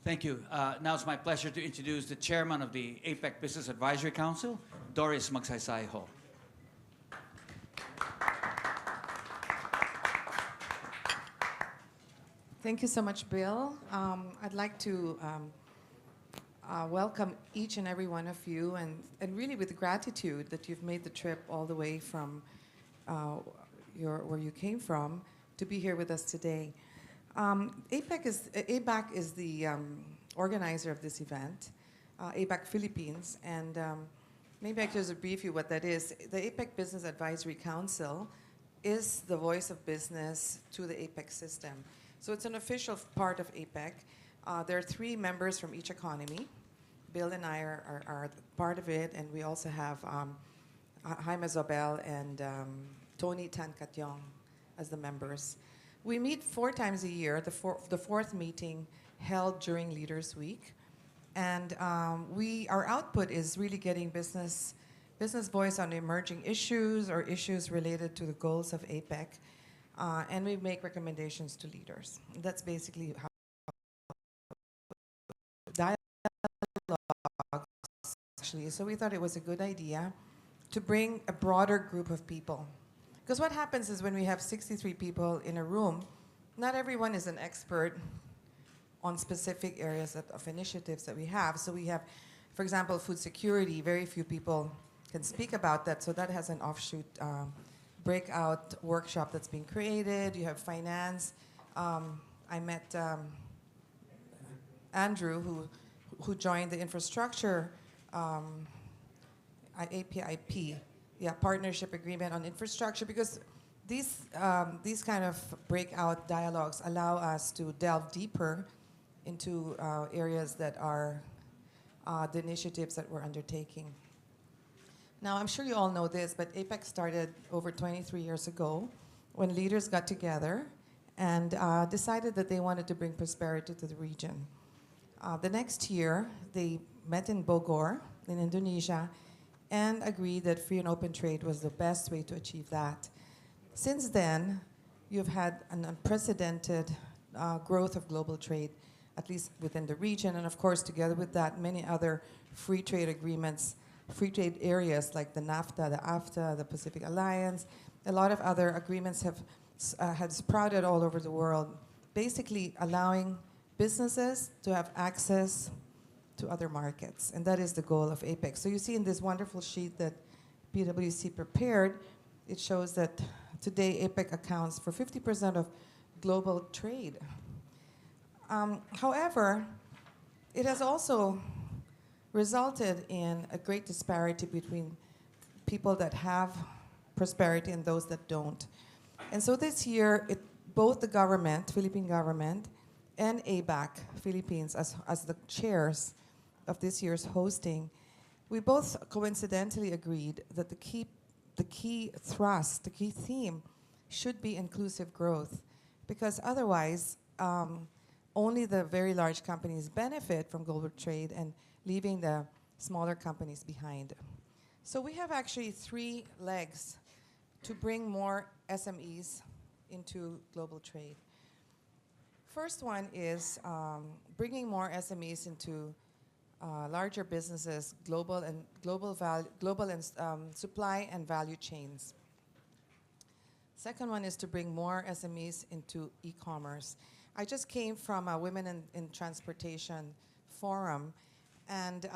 Thank you. Now it's my pleasure to introduce the chairman of the APEC Business Advisory Council, Doris Magsaysay-Ho. Thank you so much, Bill. I'd like to welcome each and every one of you, and really with gratitude that you've made the trip all the way from where you came from to be here with us today. APEC is the organizer of this event, APEC Philippines, and maybe I could just brief you what that is. The APEC Business Advisory Council is the voice of business to the APEC system. So it's an official part of APEC. There are 3 members from each economy. Bill and I are part of it, and we also have Jaime Zobel and Tony Tan Katyong as the members. We meet 4 times a year, the fourth meeting held during Leaders Week. And our output is really getting business voice on emerging issues or issues related to the goals of APEC. And we make recommendations to leaders. That's basically how dialogue actually. So we thought it was a good idea to bring a broader group of people. Because what happens is when we have 63 people in a room, not everyone is an expert on specific areas of initiatives that we have. So we have, for example, food security. Very few people can speak about that. So that has an offshoot breakout workshop that's being created. You have finance. I met Andrew, who joined the infrastructure APIP, partnership agreement on infrastructure, because these kind of breakout dialogues allow us to delve deeper into areas that are the initiatives that we're undertaking. Now, I'm sure you all know this, but APEC started over 23 years ago when leaders got together and decided that they wanted to bring prosperity to the region. The next year, they met in Bogor, in Indonesia, and agreed that free and open trade was the best way to achieve that. Since then, you've had an unprecedented growth of global trade, at least within the region, and of course, together with that, many other free trade agreements, free trade areas like the NAFTA, the AFTA, the Pacific Alliance. A lot of other agreements have sprouted all over the world, basically allowing businesses to have access to other markets, and that is the goal of APEC. So you see in this wonderful sheet that PwC prepared, it shows that today APEC accounts for 50% of global trade. However, it has also resulted in a great disparity between people that have prosperity and those that don't. And so this year, both the government, Philippine government, and ABAC Philippines as the chairs of this year's hosting, we both coincidentally agreed that the key thrust, the key theme should be inclusive growth, because otherwise only the very large companies benefit from global trade and leaving the smaller companies behind. So we have actually 3 legs to bring more SMEs into global trade. First one is bringing more SMEs into larger businesses, global and supply and value chains. Second one is to bring more SMEs into e-commerce. I just came from a Women in Transportation forum, and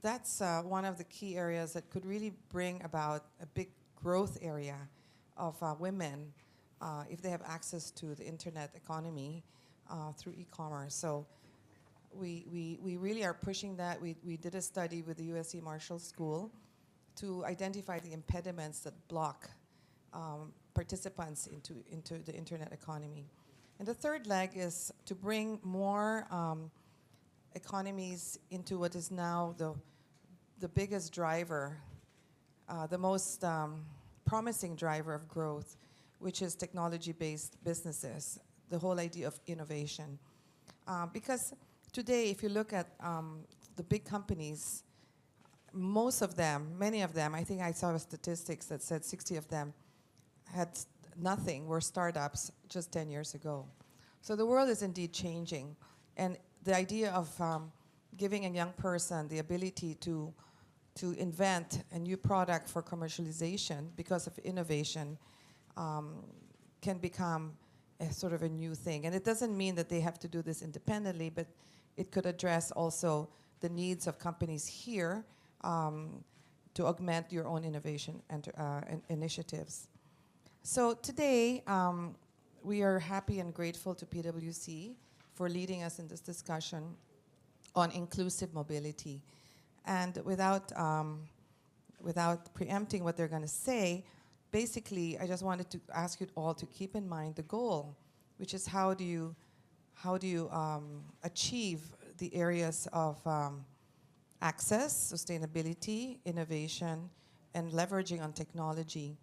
that's one of the key areas that could really bring about a big growth area of women if they have access to the internet economy through e-commerce. So we really are pushing that. We did a study with the USC Marshall School to identify the impediments that block participants into the internet economy. And the third leg is to bring more economies into what is now the biggest driver, the most promising driver of growth, which is technology-based businesses, the whole idea of innovation. Because today, if you look at the big companies, most of them, many of them, I think I saw statistics that said 60 of them had nothing, were startups just 10 years ago. So the world is indeed changing. And the idea of giving a young person the ability to invent a new product for commercialization because of innovation can become a sort of a new thing. And it doesn't mean that they have to do this independently, but it could address also the needs of companies here to augment your own innovation and initiatives. So today, we are happy and grateful to PwC for leading us in this discussion on inclusive mobility. And without preempting what they're going to say, basically, I just wanted to ask you all to keep in mind the goal, which is how do you achieve the areas of access, sustainability, innovation, and leveraging on technology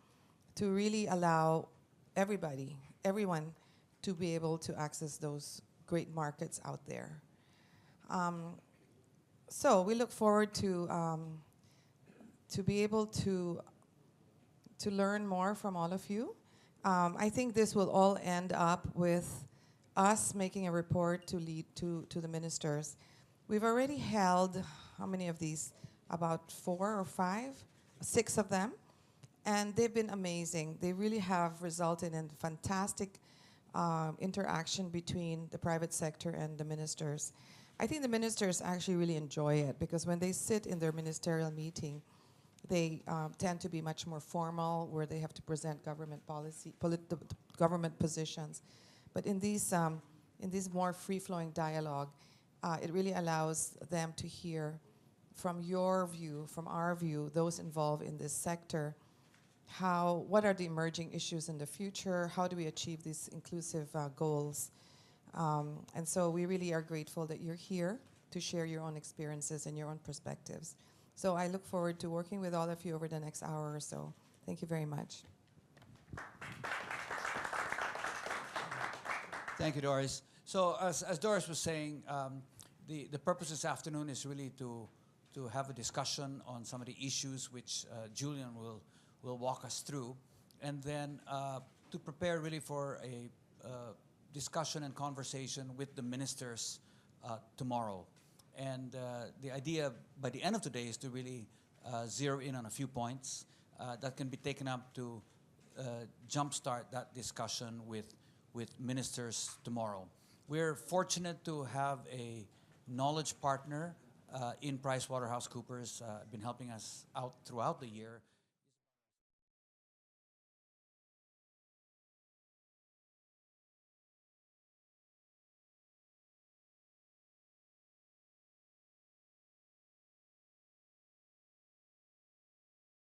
to really allow everyone, to be able to access those great markets out there. So we look forward to be able to learn more from all of you. I think this will all end up with us making a report to lead to the ministers. We've already held, how many of these? About 4 or 5, 6 of them. And they've been amazing. They really have resulted in fantastic interaction between the private sector and the ministers. I think the ministers actually really enjoy it because when they sit in their ministerial meeting, they tend to be much more formal, where they have to present government policy, government positions. But in these more free-flowing dialogue, it really allows them to hear from your view, from our view, those involved in this sector, what are the emerging issues in the future, how do we achieve these inclusive goals. And so we really are grateful that you're here to share your own experiences and your own perspectives. So I look forward to working with all of you over the next hour or so. Thank you very much. Thank you, Doris. So as Doris was saying, the purpose this afternoon is really to have a discussion on some of the issues which Julian will walk us through, and then to prepare really for a discussion and conversation with the ministers tomorrow. And the idea by the end of today is to really zero in on a few points that can be taken up to jumpstart that discussion with ministers tomorrow. We're fortunate to have a knowledge partner in PricewaterhouseCoopers, been helping us out throughout the year.